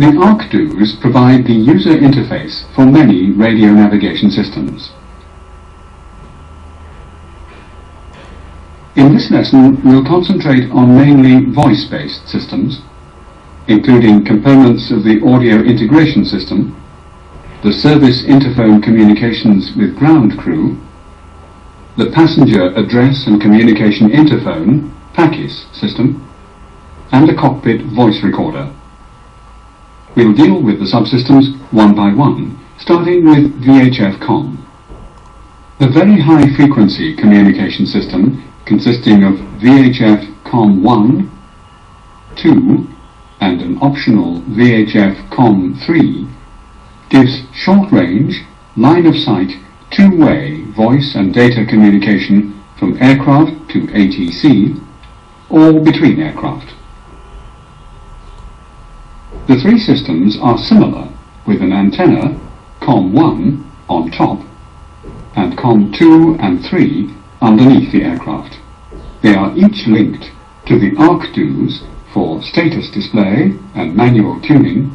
The ARC2s provide the user interface for many radio navigation systems. In this lesson, we'll concentrate on mainly voice-based systems, including components of the audio integration system, the service interphone communications with ground crew, the passenger address and communication interphone (PACIS) system, and a cockpit voice recorder. We'll deal with the subsystems one by one, starting with VHF-COM. The very high-frequency communication system, consisting of VHF-COM1, 2, and an optional VHF-COM3, gives short-range, line-of-sight, two-way voice and data communication from aircraft to ATC, or between aircraft. The three systems are similar, with an antenna, COM1, on top, and COM2 and 3 underneath the aircraft. They are each linked to the ARC2s for status display and manual tuning,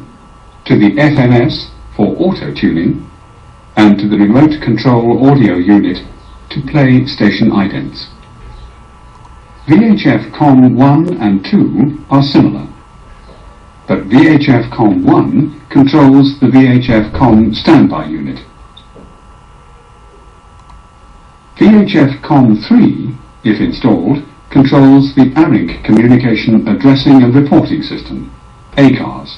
to the FMS for auto-tuning, and to the remote control audio unit to play station idents. VHF-COM1 and 2 are similar, but VHF-COM1 controls the VHF-COM standby unit. VHF-COM3, if installed, controls the ARINC Communication Addressing and Reporting System, ACARS.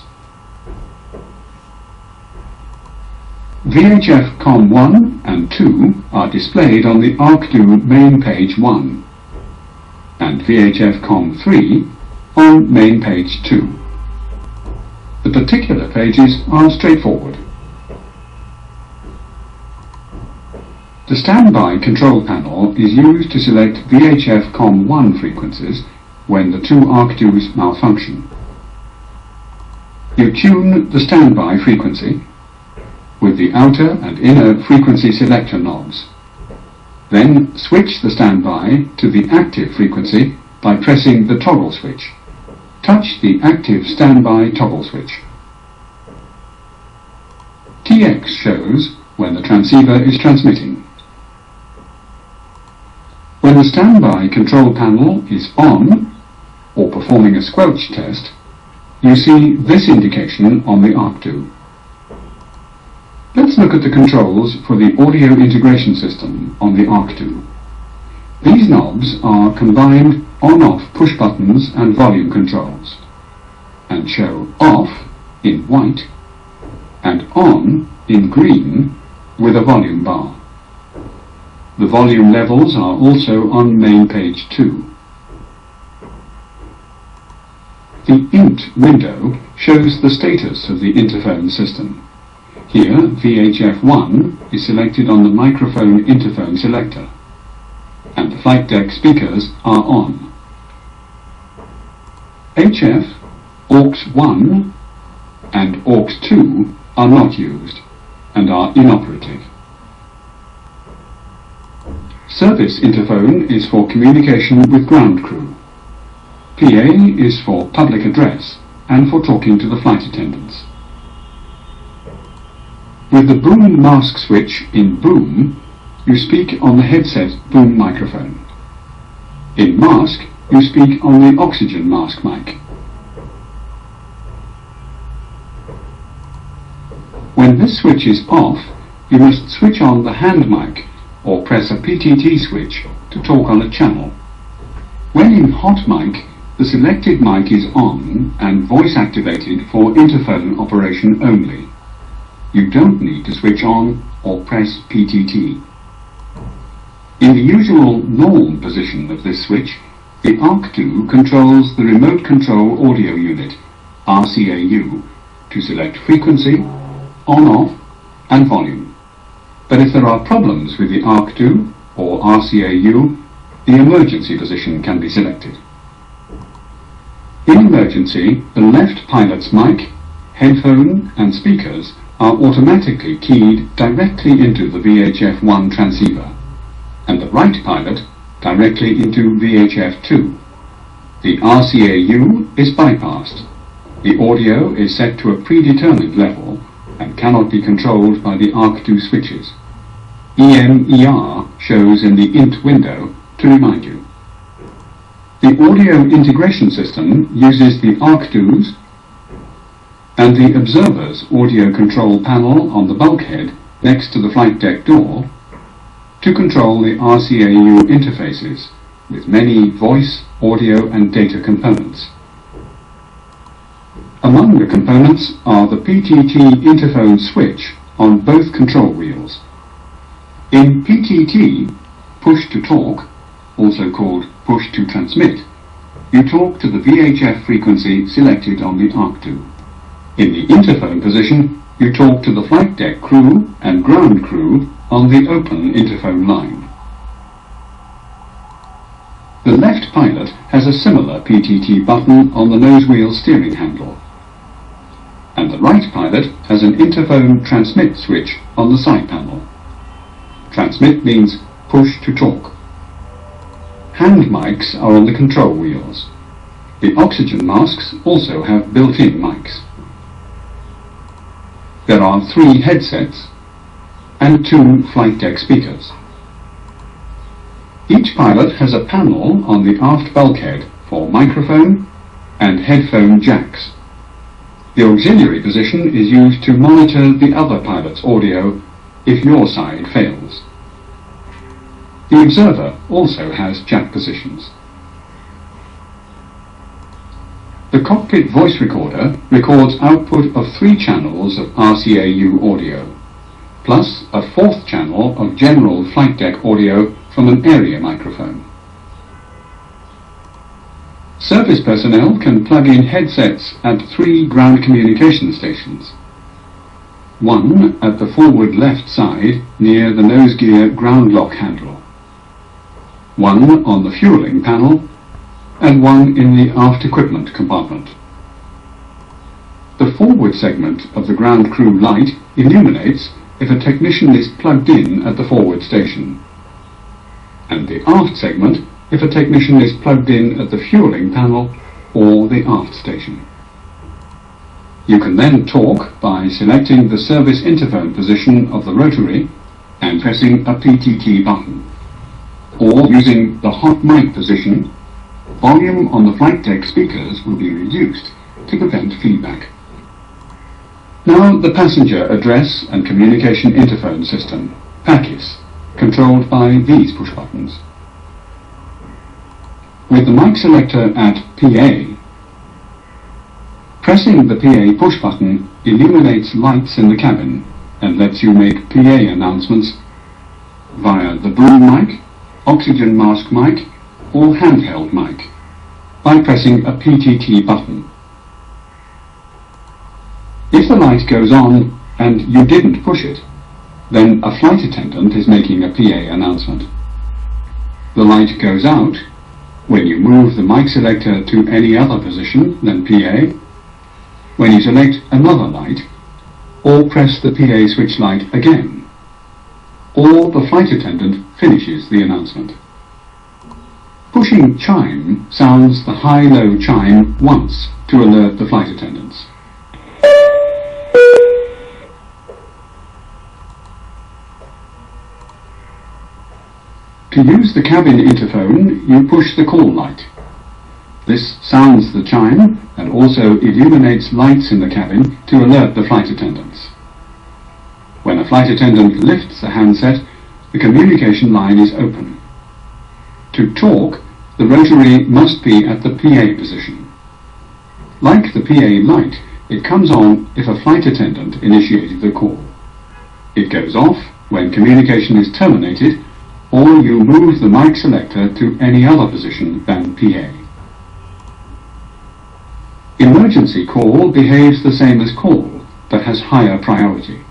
VHF-COM1 and 2 are displayed on the ARC2 main page 1, and VHF-COM3 on main page 2. The particular pages are straightforward. The standby control panel is used to select VHF-COM1 frequencies when the two ARC2s malfunction. You tune the standby frequency with the outer and inner frequency selector knobs. Then switch the standby to the active frequency by pressing the toggle switch. Touch the active standby toggle switch. TX shows when the transceiver is transmitting. When the standby control panel is on, or performing a squelch test, you see this indication on the ARC2. Let's look at the controls for the audio integration system on the ARC2. These knobs are combined on-off push buttons and volume controls, and show off in white and on in green with a volume bar. The volume levels are also on main page 2. The INT window shows the status of the interphone system. Here, VHF-1 is selected on the microphone interphone selector, and the flight deck speakers are on. HF, AUX1 and AUX2 are not used and are inoperative. Service interphone is for communication with ground crew. PA is for public address and for talking to the flight attendants. With the boom mask switch in boom, you speak on the headset boom microphone. In mask, you speak on the oxygen mask mic. When this switch is off, you must switch on the hand mic or press a PTT switch to talk on a channel. When in hot mic, the selected mic is on and voice activated for interphone operation only. You don't need to switch on or press PTT. In the usual norm position of this switch, the ARC2 controls the remote control audio unit, RCAU, to select frequency, on-off, and volume. But if there are problems with the ARC2 or RCAU, the emergency position can be selected. In emergency, the left pilot's mic, headphone, and speakers are automatically keyed directly into the VHF-1 transceiver, and the right pilot directly into VHF-2. The RCAU is bypassed, The audio is set to a predetermined level and cannot be controlled by the ARC2 switches. EM-ER shows in the INT window to remind you. The audio integration system uses the ARC2s and the observer's audio control panel on the bulkhead next to the flight deck door to control the RCAU interfaces with many voice, audio and data components. Among the components are the PTT interphone switch on both control wheels. In PTT, push to talk, also called push to transmit, you talk to the VHF frequency selected on the ARC2. In the interphone position, you talk to the flight deck crew and ground crew on the open interphone line. The left pilot has a similar PTT button on the nose wheel steering handle, and the right pilot has an interphone transmit switch on the side panel. Transmit means push to talk. Hand mics are on the control wheels. The oxygen masks also have built-in mics. There are 3 headsets and 2 flight deck speakers. Each pilot has a panel on the aft bulkhead for microphone and headphone jacks. The auxiliary position is used to monitor the other pilot's audio if your side fails. The observer also has jack positions. The cockpit voice recorder records output of 3 channels of RCAU audio, plus a 4th channel of general flight deck audio from an area microphone. Service personnel can plug in headsets at 3 ground communication stations. One at the forward left side near the nose gear ground lock handle, one on the fueling panel, and one in the aft equipment compartment. The forward segment of the ground crew light illuminates if a technician is plugged in at the forward station, and the aft segment if a technician is plugged in at the fueling panel or the aft station. You can then talk by selecting the service interphone position of the rotary and pressing a PTT button, or using the hot mic position. Volume on the flight deck speakers will be reduced to prevent feedback. Now the passenger address and communication interphone system, PACIS, controlled by these push buttons. With the mic selector at PA, pressing the PA push button illuminates lights in the cabin and lets you make PA announcements via the boom mic, oxygen mask mic, or handheld mic by pressing a PTT button. If the light goes on and you didn't push it, then a flight attendant is making a PA announcement. The light goes out when you move the mic selector to any other position than PA, when you select another light, or press the PA switch light again, or the flight attendant finishes the announcement. Pushing chime sounds the high-low chime once to alert the flight attendants. To use the cabin interphone, you push the call light. This sounds the chime and also illuminates lights in the cabin to alert the flight attendants. When a flight attendant lifts the handset, the communication line is open. To talk, the rotary must be at the PA position. Like the PA light, it comes on if a flight attendant initiated the call. It goes off when communication is terminated, or you move the mic selector to any other position than PA. Emergency call behaves the same as call, but has higher priority.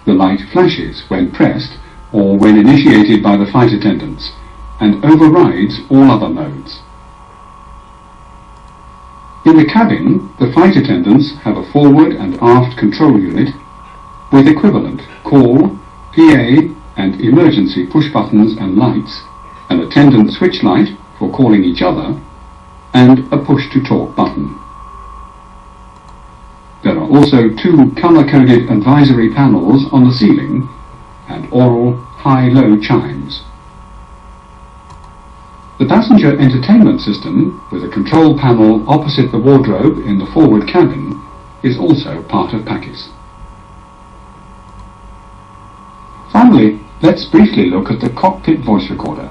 The light flashes when pressed or when initiated by the flight attendants and overrides all other modes. In the cabin, the flight attendants have a forward and aft control unit with equivalent call, PA and emergency push buttons and lights, an attendant switch light for calling each other, and a push-to-talk button. There are also two colour-coded advisory panels on the ceiling and aural high-low chimes. The passenger entertainment system, with a control panel opposite the wardrobe in the forward cabin, is also part of Packis. Finally, let's briefly look at the cockpit voice recorder.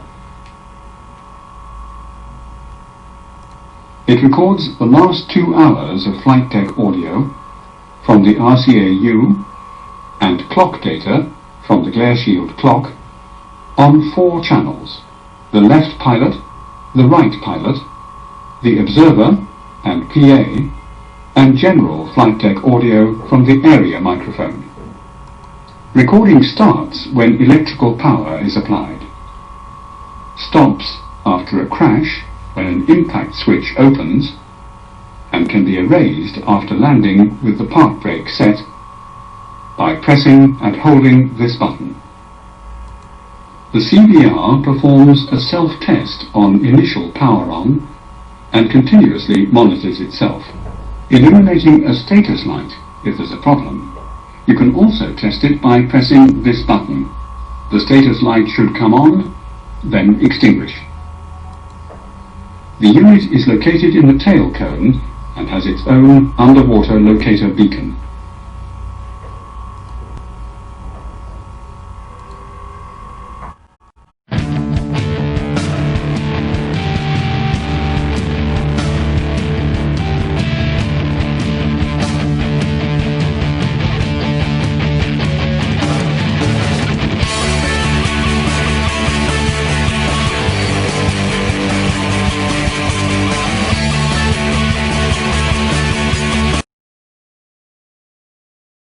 It records the last 2 hours of flight deck audio from the RCAU and clock data from the glare shield clock on 4 channels: the left pilot, the right pilot, the observer and PA, and general flight deck audio from the area microphone. Recording starts when electrical power is applied, stops after a crash when an impact switch opens, and can be erased after landing with the park brake set by pressing and holding this button. The CVR performs a self-test on initial power on and continuously monitors itself, illuminating a status light if there's a problem. You can also test it by pressing this button. The status light should come on, then extinguish. The unit is located in the tail cone and has its own underwater locator beacon.